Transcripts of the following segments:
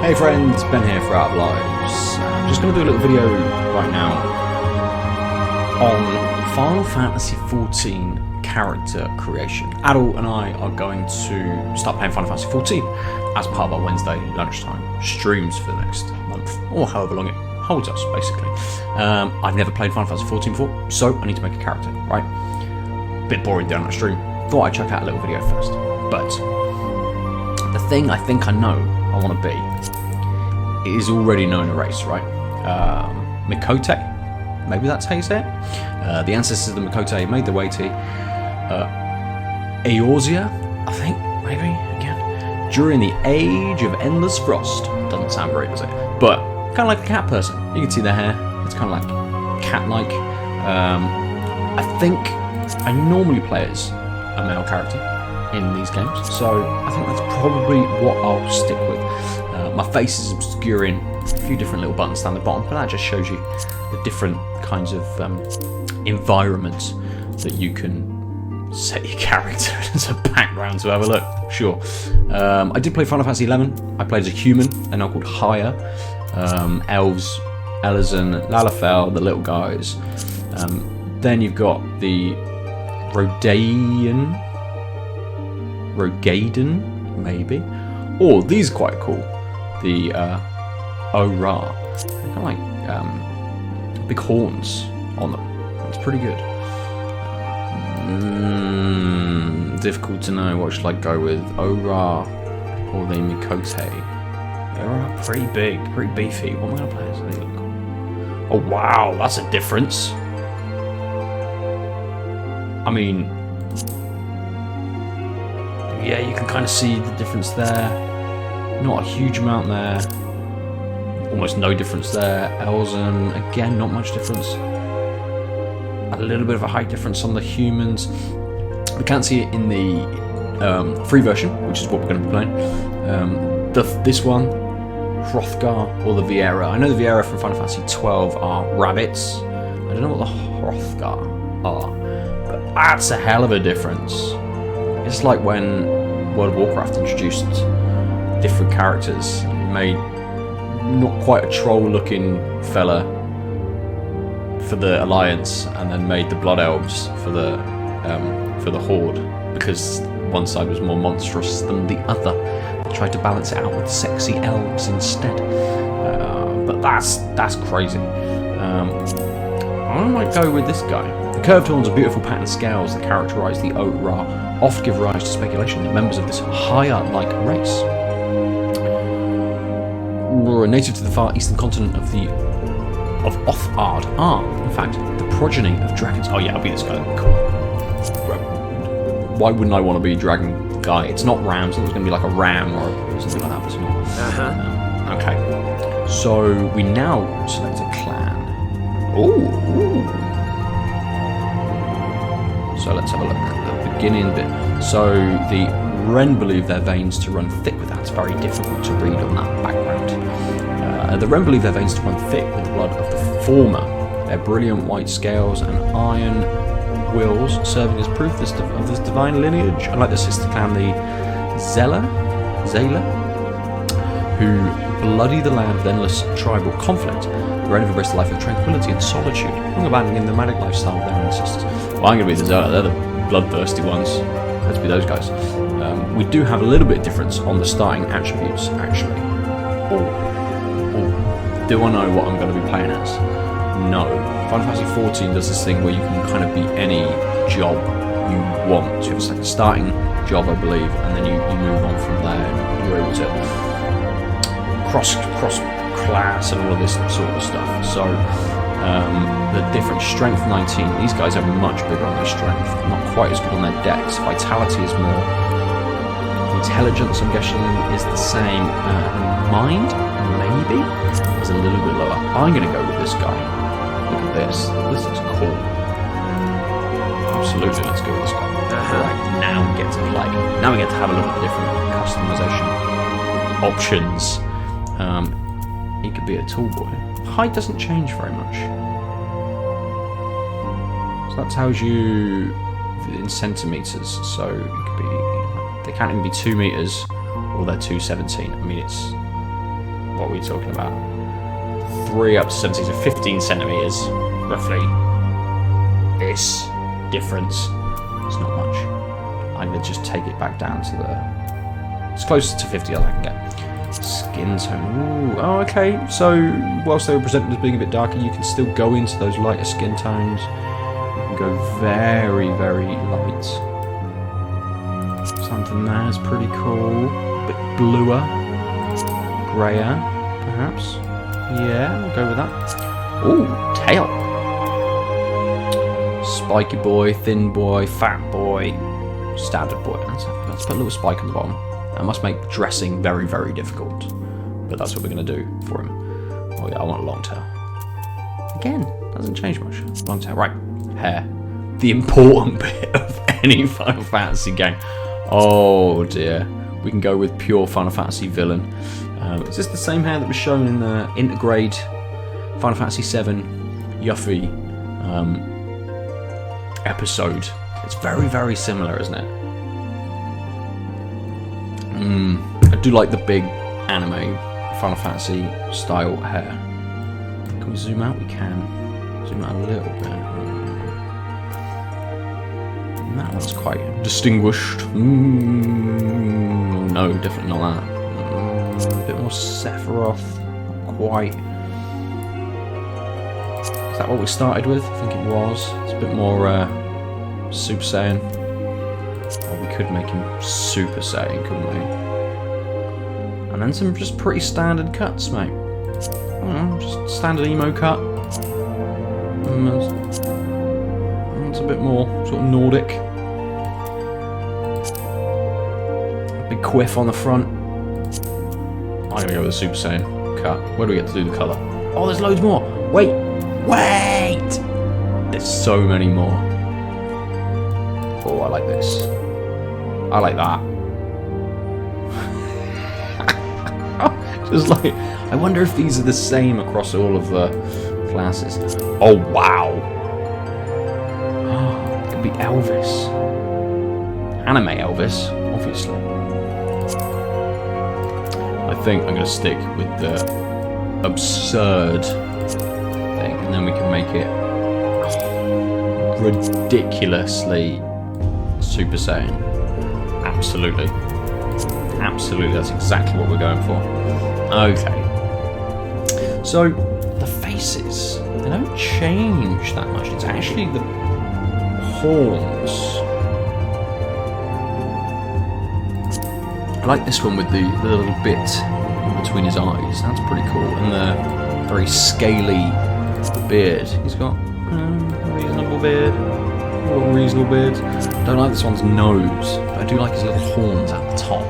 Hey friends, Ben here for Art of Lives. I'm just going to do a little video right now on Final Fantasy XIV character creation. Aadil and I are going to start playing Final Fantasy XIV as part of our Wednesday lunchtime streams for the next month, or however long it holds us, basically. I've never played Final Fantasy XIV before, so I need to make a character, right? Bit boring down that stream. Thought I'd check out a little video first. But the thing I think I know I want to be is already known a race, right? Mikote, maybe that's how you say it. The ancestors of the Mikote made their way to Eorzea, I think, maybe, again. During the Age of Endless Frost. Doesn't sound great, does it? But kind of like a cat person. You can see their hair. It's kind of like cat-like. I think I normally play as a male character in these games, so I think that's probably what I'll stick with. My face is obscuring a few different little buttons down the bottom, but that just shows you the different kinds of environments that you can set your character as a background to have a look. Sure. I did play Final Fantasy XI. I played as a human. They're now called Haya. Elves, Elezen, Lalafell, the little guys. Then you've got the Rogaden, maybe. Oh, these are quite cool. The Ora. They're kind of like big horns on them. It's pretty good. Difficult to know what should I go with, Ora or the Mikote. They're pretty big, pretty beefy. What am I going to play as? They look cool. Oh wow, that's a difference. I mean, yeah, you can kind of see the difference there. Not a huge amount there. Almost no difference there. Elzen, again, not much difference. A little bit of a height difference on the humans. We can't see it in the free version, which is what we're going to be playing. This one, Hrothgar or the Viera. I know the Viera from Final Fantasy XII are rabbits. I don't know what the Hrothgar are, but that's a hell of a difference. It's like when World of Warcraft introduced different characters, made not quite a troll-looking fella for the Alliance, and then made the Blood Elves for the Horde, because one side was more monstrous than the other. They tried to balance it out with sexy elves instead, but that's crazy. I might go with this guy. The curved horns and beautiful patterned scales that characterise the Ot-Ra oft give rise to speculation that members of this higher-like race were native to the far eastern continent of Othard are, in fact, the progeny of dragons. Oh yeah, I'll be this guy. Cool. Why wouldn't I want to be a dragon guy? It's not ram, so it's going to be like a ram or something like that. But it's not. Okay. So we now select a clan. Ooh. So let's have a look at the beginning bit. So the Ren believe their veins to run thick with that. It's very difficult to read on that background. The Ren believe their veins to run thick with the blood of the former. Their brilliant white scales and iron wills serving as proof of this divine lineage. Unlike the sister clan, the Zela, who bloody the land of endless tribal conflict, the Ren have embraced a life of tranquility and solitude, long abandoning the nomadic lifestyle of their ancestors. Well, I'm going to be the Zela. They're the bloodthirsty ones. Let's be those guys. We do have a little bit of difference on the starting attributes, actually. Do I know what I'm going to be playing as? No. Final Fantasy XIV does this thing where you can kind of be any job you want. So you have like a starting job, I believe, and then you move on from there. You're able to cross class and all of this sort of stuff. So the different strength 19. These guys are much bigger on their strength, not quite as good on their dex. Vitality is more. Intelligence, I'm guessing, is the same. Mind, maybe, is a little bit lower. I'm going to go with this guy. Look at this. This looks cool. Absolutely, let's go with this guy. Right, now we get to play. Now we get to have a look at the different customization options. He could be a tall boy. Height doesn't change very much. So that tells you in centimetres. So it could be. They can't even be 2 meters, or they're 217. I mean, it's what are we talking about? 3 up to 17, so 15 centimeters, roughly. This difference is not much. I'm going to just take it back down to the... It's close to 50 as I can get. Skin tone. Ooh, oh, okay. So, whilst they were presented as being a bit darker, you can still go into those lighter skin tones. You can go very, very light. Something there is pretty cool. A bit bluer. Greyer, perhaps. Yeah, we'll go with that. Ooh, tail. Spiky boy, thin boy, fat boy, standard boy. Let's put a little spike on the bottom. That must make dressing very, very difficult. But that's what we're going to do for him. Oh yeah, I want a long tail. Again, doesn't change much. Long tail, right. Hair. The important bit of any Final Fantasy game. Oh dear. We can go with pure Final Fantasy villain. Is this the same hair that was shown in the Intergrade Final Fantasy XIV Yuffie episode? It's very, very similar, isn't it? I do like the big anime Final Fantasy style hair. Can we zoom out? We can. Zoom out a little bit. That one's quite distinguished. No, definitely not that. A bit more Sephiroth. Quite. Is that what we started with? I think it was. It's a bit more Super Saiyan. Or we could make him Super Saiyan, couldn't we? And then some just pretty standard cuts, mate. Just standard emo cut. It's a bit more sort of Nordic. A big quiff on the front. I'm gonna go with a Super Saiyan cut. Where do we get to do the colour? Oh, there's loads more! Wait! There's so many more. Oh, I like this. I like that. Just like, I wonder if these are the same across all of the classes. Oh, wow! It could be Elvis. Anime Elvis, obviously. I think I'm going to stick with the absurd thing, and then we can make it ridiculously Super Saiyan. Absolutely. Absolutely, that's exactly what we're going for. Okay. So, the faces, they don't change that much. It's actually the horns. I like this one with the little bit in between his eyes. That's pretty cool. And the very scaly beard. He's got a reasonable beard. A reasonable beard. Don't like this one's nose, but I do like his little horns at the top.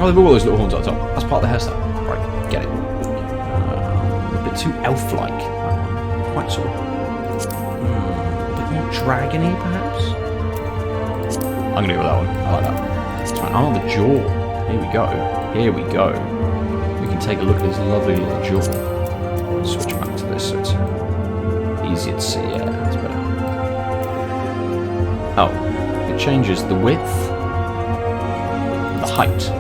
Oh, they've got all those little horns at the top. That's part of the hairstyle. Right, get it. A bit too elf-like. Quite sort of... a bit more dragony, perhaps? I'm going to go with that one. I like that. Oh, the jaw. Here we go. Here we go. We can take a look at his lovely little jaw. Switch back to this so it's easier to see. Yeah, that's better. Oh, it changes the width, the height. So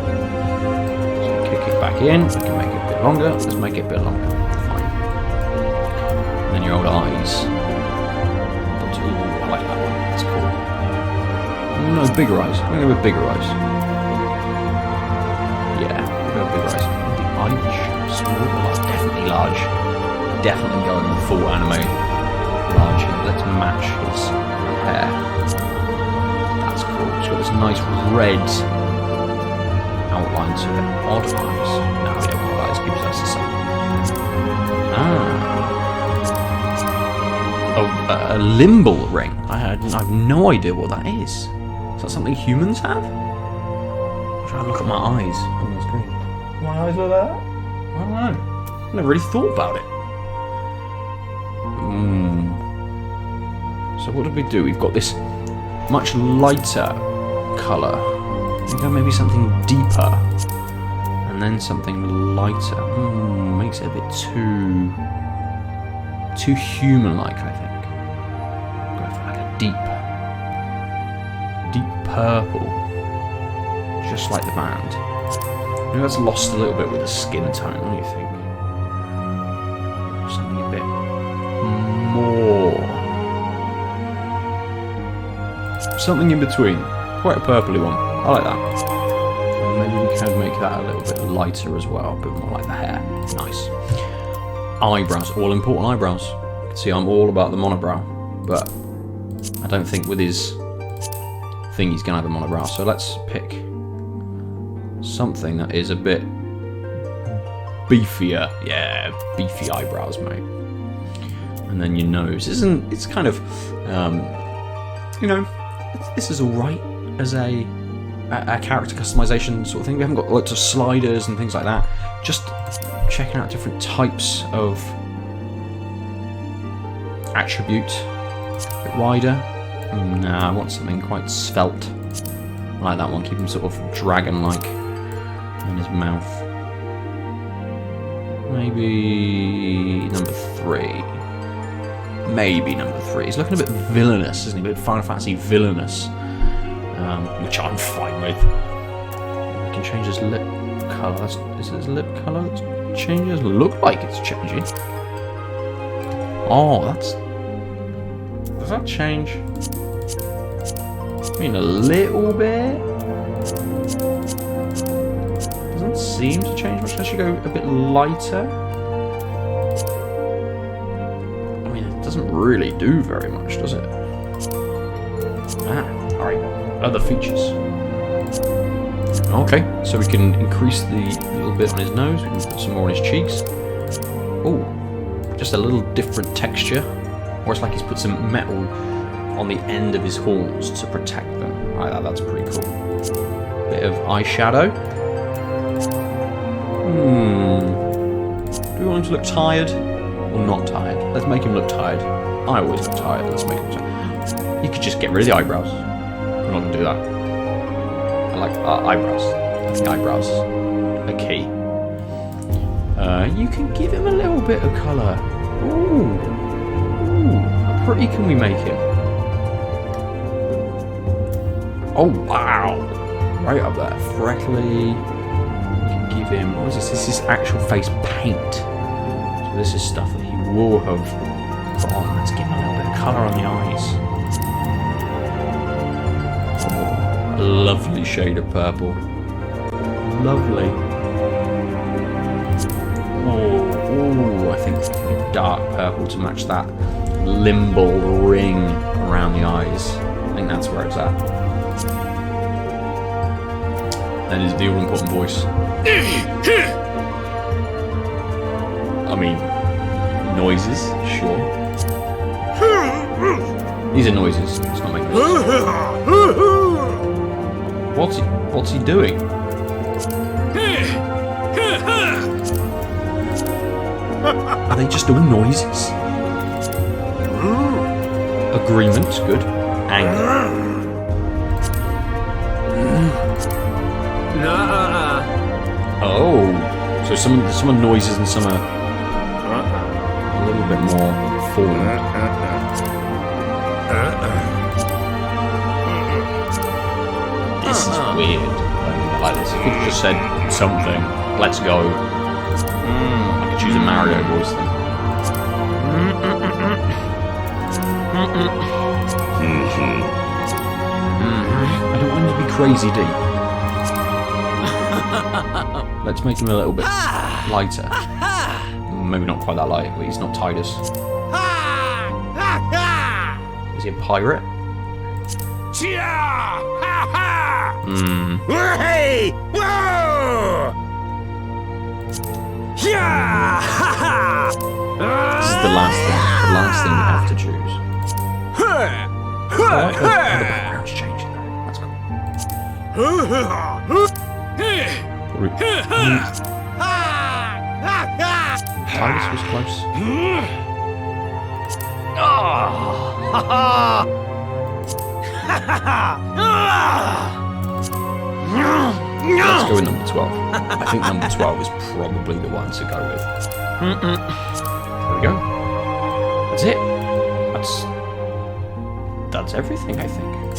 we kick it back in. We can make it a bit longer. Let's make it a bit longer. Fine. And then your old eyes. Ooh, I like that one. That's cool. No, bigger eyes. I'm going to go with bigger eyes. Yeah, we'll go with bigger eyes. The eyes, small, large, definitely large. Definitely going full anime large. Let's match his hair. That's cool. It's got this nice red outline to it. Odd eyes. No, we don't want eyes. Keeps us the same. Oh, a limbal ring. I have no idea what that is. Is that something humans have? I'm trying to look at my eyes on the screen. My eyes look like that? I don't know. I never really thought about it. So what did we do? We've got this much lighter colour. We go maybe something deeper. And then something lighter. Makes it a bit too human-like, I think. Go for like a deep purple, just like the band. Maybe that's lost a little bit with the skin tone, what do you think? Something a bit more. Something in between. Quite a purpley one. I like that. And maybe we can make that a little bit lighter as well, a bit more like the hair. Nice. Eyebrows, all important eyebrows. You can see I'm all about the monobrow, but I don't think with his thing he's going to have a monobrow. So let's pick something that is a bit beefier. Yeah, beefy eyebrows, mate. And then your nose. It's kind of, this is alright as a character customization sort of thing. We haven't got lots of sliders and things like that. Just checking out different types of attribute. A bit wider. Nah, I want something quite svelte. I like that one. Keep him sort of dragon-like in his mouth. Maybe number 3. Maybe number 3. He's looking a bit villainous, isn't he? A bit Final Fantasy villainous. Which I'm fine with. We can change his lip colour. Is it his lip colour that changes? Look like it's changing. Oh, that's... Does that change? I mean, a little bit. Doesn't seem to change much. I should go a bit lighter. I mean, it doesn't really do very much, does it? Alright. Other features. Okay, so we can increase the little bit on his nose. We can put some more on his cheeks. Oh, just a little different texture. Or it's like he's put some metal on the end of his horns to protect them. That's pretty cool. Bit of eyeshadow. Do we want him to look tired or not tired? Let's make him look tired. I always look tired. Let's make him tired. You could just get rid of the eyebrows. I'm not going to do that. I like eyebrows. I think eyebrows are key. You can give him a little bit of colour. Ooh. How pretty can we make him? Oh, wow. Right up there. Freckly. We can give him... What is this? This is actual face paint. So this is stuff that he will have put on. Let's give him a little bit of colour on the eyes. A lovely shade of purple. Lovely. Oh, I think a dark purple to match that limbal ring around the eyes. I think that's where it's at. That is the all-important voice. I mean, noises, sure. These are noises. It's not making noises. What's he doing? Are they just doing noises? Agreement, good. Anger. Oh, so some are noises and some are a little bit more forward. This is weird. I like this. If you could have just said something, let's go. I could choose a Mario voice then. I don't want him to be crazy deep. Let's make him a little bit lighter. Maybe not quite that light, but he's not Titus. Is he a pirate? This is the last thing we have to choose. Oh, the background's changing though. That's cool. Titus was close. Let's go with number 12. I think number 12 is probably the one to go with. There we go. That's it. That's everything, I think.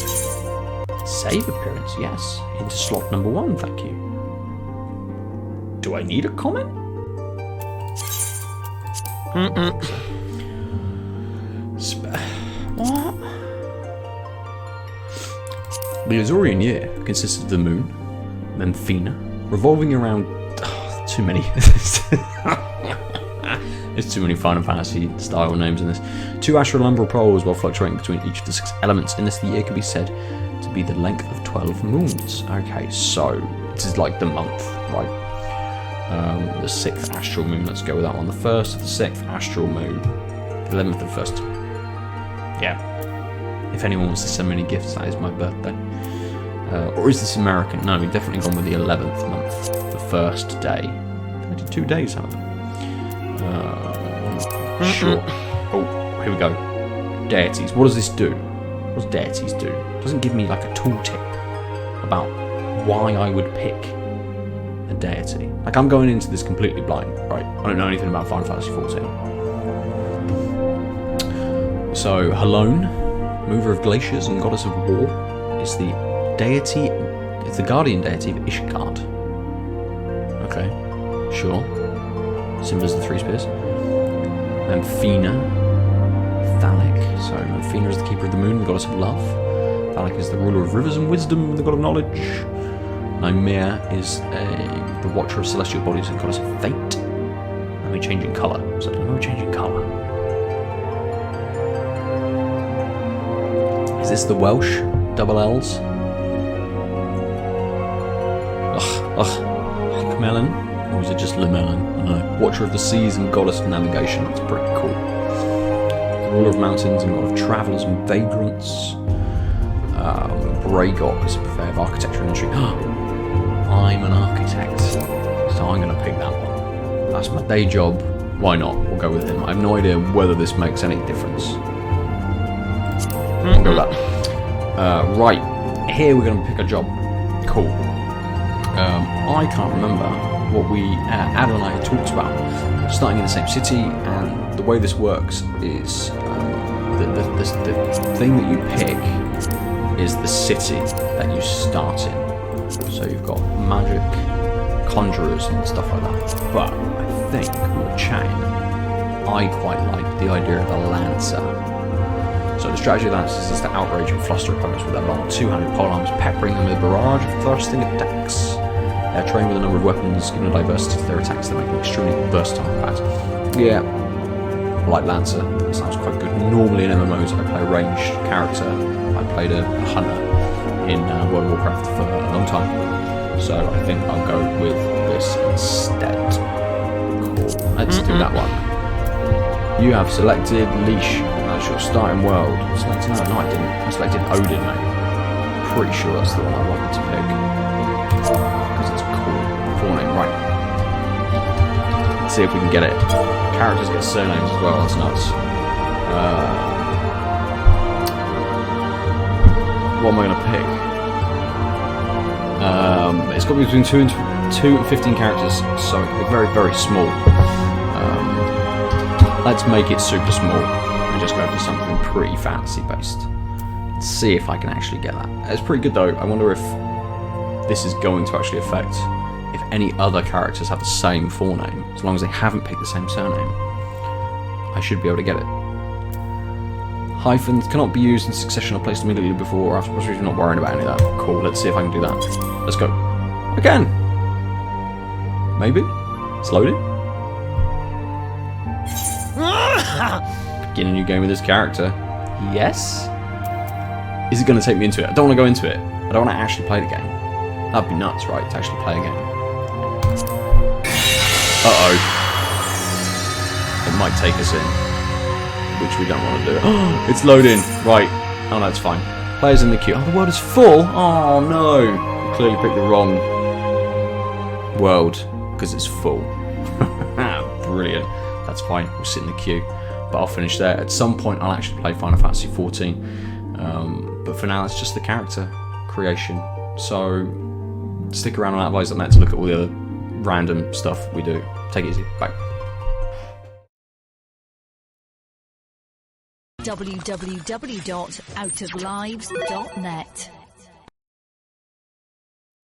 Save appearance, yes. Into slot number 1, thank you. Do I need a comment? What? The Azorian year consists of the moon, then Fina, revolving around... too many. There's too many Final Fantasy style names in this. 2 astrolabial poles while fluctuating between each of the 6 elements. In this, the year can be said to be the length of 12 moons. Okay, so this is like the month, right? The 6th astral moon, let's go with that one. The 1st of the 6th astral moon. 11th of the 1st. Yeah. If anyone wants to send me any gifts, that is my birthday. Or is this American? No, we've definitely gone with the 11th month. The 1st day. 32 days, haven't we? Sure. Oh, here we go. Deities. What does this do? What does deities do? It doesn't give me like a tooltip about why I would pick a deity. Like, I'm going into this completely blind, right? I don't know anything about Final Fantasy XIV. So, Halone, mover of glaciers and goddess of war, is the deity. It's the guardian deity of Ishgard. Okay, sure. Symbols of the 3 spears. Memphina, Thalic. So Memphina is the keeper of the moon, the goddess of love. Thalic is the ruler of rivers and wisdom, the god of knowledge. Nymea is the watcher of celestial bodies and goddess of fate. And we change in colour. So we're changing colour. Is this the Welsh double L's? Melon. Or is it just Lemelin? I don't know. Watcher of the seas and goddess of navigation. That's pretty cool. The ruler of mountains and god of travellers and vagrants. Bragot is a purveyor of architecture and industry. I'm an architect, so I'm going to pick that one. That's my day job. Why not? We'll go with him. I have no idea whether this makes any difference. We'll go with that. Right. Here we're going to pick a job. Cool. I can't remember what we, Aadil and I had talked about, starting in the same city, and the way this works is the thing that you pick is the city that you start in. So you've got magic, conjurers and stuff like that. But I think we were chatting, I quite like the idea of a lancer. So the strategy of lancers is to outrage and fluster opponents with their long 2-handed polearms, peppering them with a barrage of thrusting attacks. They are trained with a number of weapons, given a diversity to their attacks that make them extremely versatile in combat. Yeah, I like Lancer, that sounds quite good. Normally in MMOs I play a ranged character. I played a hunter in World of Warcraft for a long time. So I think I'll go with this instead. Cool, let's do that one. You have selected Leash as your starting world. Selected, no, I didn't. I selected Odin, mate. Pretty sure that's the one I wanted to pick. Because it's cool. Full name, right. Let's see if we can get it. Characters get surnames as well, that's nuts. What am I going to pick? It's got to be between 2 and 15 characters, so they're very, very small. Let's make it super small and just go for something pretty fantasy based. Let's see if I can actually get that. It's pretty good though. I wonder if this is going to actually affect if any other characters have the same forename. As long as they haven't picked the same surname, I should be able to get it. Hyphens cannot be used in succession or placed immediately before or after. I'm not worrying about any of that. Cool, let's see if I can do that. Let's go. Again! Maybe? It's loaded? Begin a new game with this character. Yes? Is it going to take me into it? I don't want to go into it. I don't want to actually play the game. That'd be nuts, right? To actually play a game. Uh-oh. It might take us in. Which we don't want to do. It's loading. Right. Oh, no, it's fine. Players in the queue. Oh, the world is full. Oh, no. You clearly picked the wrong world because it's full. Brilliant. That's fine. We'll sit in the queue. But I'll finish there. At some point, I'll actually play Final Fantasy XIV. But for now, it's just the character creation. So stick around on Advice.net to look at all the other random stuff we do. Take it easy. Bye. www.outoflives.net